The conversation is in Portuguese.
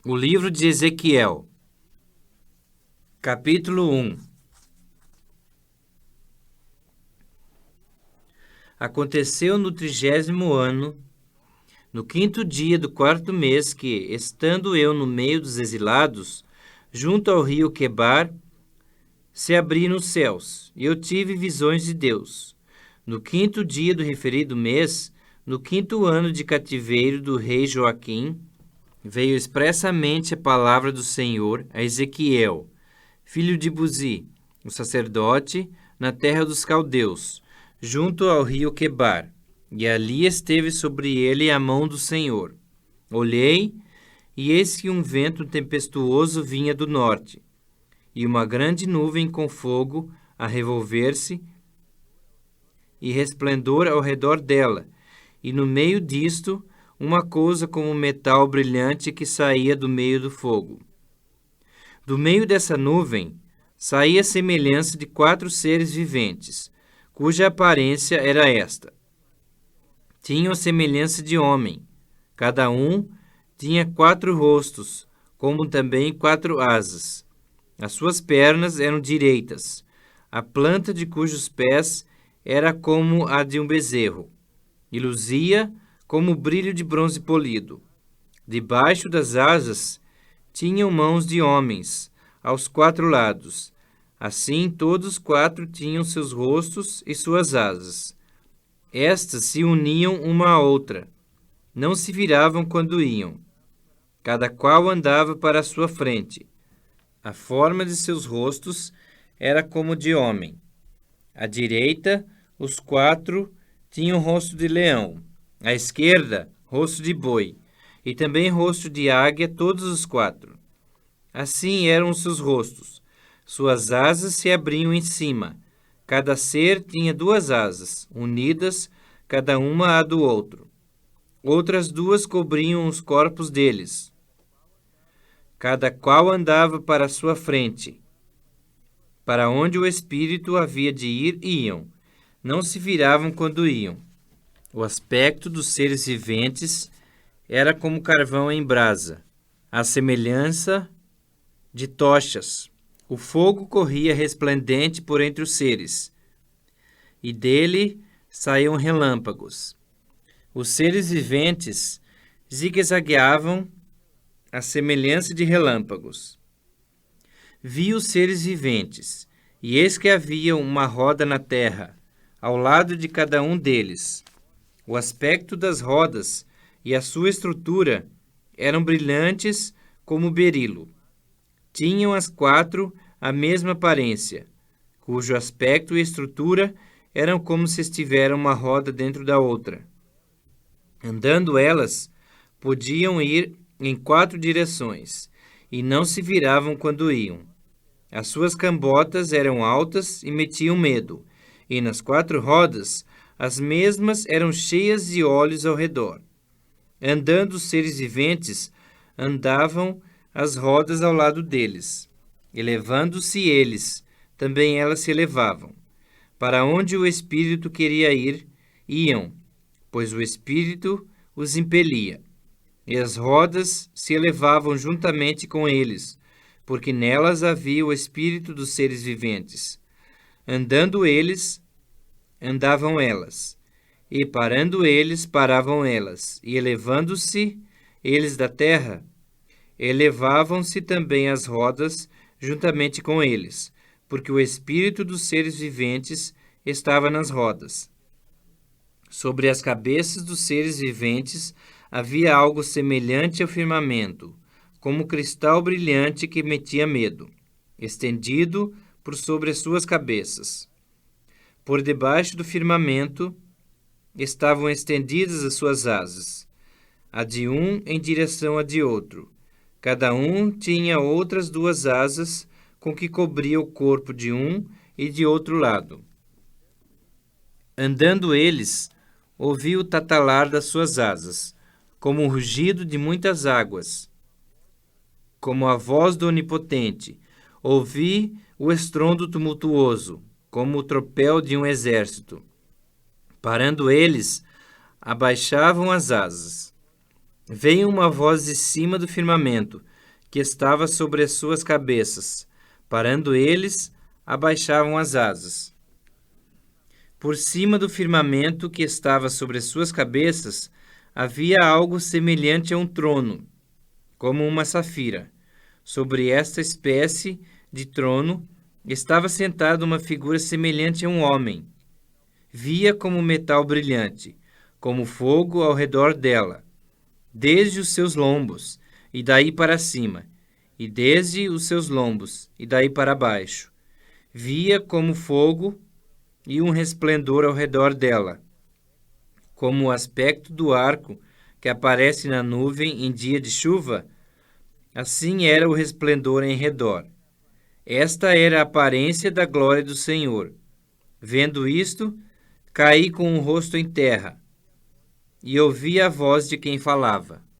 O livro de Ezequiel, capítulo 1. Aconteceu no 30º ano, no 5º dia do 4º mês, que, estando eu no meio dos exilados, junto ao rio Quebar, se abriram os céus, e eu tive visões de Deus. No 5º dia do referido mês, no 5º ano de cativeiro do rei Joaquim, veio expressamente a palavra do Senhor a Ezequiel, filho de Buzi, o sacerdote, na terra dos caldeus, junto ao rio Quebar, e ali esteve sobre ele a mão do Senhor. Olhei, e eis que um vento tempestuoso vinha do norte, e uma grande nuvem com fogo a revolver-se, e resplendor ao redor dela, e no meio disto, uma coisa como metal brilhante que saía do meio do fogo. Do meio dessa nuvem, saía a semelhança de 4 seres viventes, cuja aparência era esta. Tinham a semelhança de homem. Cada um tinha 4 rostos, como também 4 asas. As suas pernas eram direitas. A planta de cujos pés era como a de um bezerro, e luzia como o brilho de bronze polido. Debaixo das asas tinham mãos de homens, aos 4 lados. Assim, todos 4 tinham seus rostos e suas asas. Estas se uniam uma à outra. Não se viravam quando iam. Cada qual andava para a sua frente. A forma de seus rostos era como de homem. À direita, os 4 tinham rosto de leão. À esquerda, rosto de boi. E também rosto de águia, todos os 4. Assim eram os seus rostos. Suas asas se abriam em cima. Cada ser tinha 2 asas, unidas, cada uma à do outro. Outras 2 cobriam os corpos deles. Cada qual andava para a sua frente. Para onde o espírito havia de ir, iam. Não se viravam quando iam. O aspecto dos seres viventes era como carvão em brasa, à semelhança de tochas. O fogo corria resplendente por entre os seres, e dele saíam relâmpagos. Os seres viventes zigue-zagueavam à semelhança de relâmpagos. Vi os seres viventes, e eis que havia uma roda na terra, ao lado de cada um deles. O aspecto das rodas e a sua estrutura eram brilhantes como berilo. Tinham as 4 a mesma aparência, cujo aspecto e estrutura eram como se estivera uma roda dentro da outra. Andando elas, podiam ir em 4 direções, e não se viravam quando iam. As suas cambotas eram altas e metiam medo, e nas 4 rodas, as mesmas eram cheias de olhos ao redor. Andando os seres viventes, andavam as rodas ao lado deles. Elevando-se eles, também elas se elevavam. Para onde o Espírito queria ir, iam, pois o Espírito os impelia. E as rodas se elevavam juntamente com eles, porque nelas havia o Espírito dos seres viventes. Andando eles, andavam elas, e parando eles, paravam elas, e elevando-se eles da terra, elevavam-se também as rodas juntamente com eles, porque o espírito dos seres viventes estava nas rodas. Sobre as cabeças dos seres viventes havia algo semelhante ao firmamento, como cristal brilhante que metia medo, estendido por sobre as suas cabeças. Por debaixo do firmamento estavam estendidas as suas asas, a de um em direção à de outro. Cada um tinha outras 2 asas com que cobria o corpo de um e de outro lado. Andando eles, ouvi o tatalar das suas asas, como o rugido de muitas águas, como a voz do Onipotente. Ouvi o estrondo tumultuoso, como o tropel de um exército. Parando eles, abaixavam as asas. Veio uma voz de cima do firmamento, que estava sobre as suas cabeças. Parando eles, abaixavam as asas. Por cima do firmamento que estava sobre as suas cabeças, havia algo semelhante a um trono, como uma safira. Sobre esta espécie de trono estava sentada uma figura semelhante a um homem. Via como metal brilhante, como fogo ao redor dela, desde os seus lombos e daí para cima, e desde os seus lombos e daí para baixo. Via como fogo e um resplendor ao redor dela, como o aspecto do arco que aparece na nuvem em dia de chuva, assim era o resplendor em redor. Esta era a aparência da glória do Senhor. Vendo isto, caí com o rosto em terra e ouvi a voz de quem falava.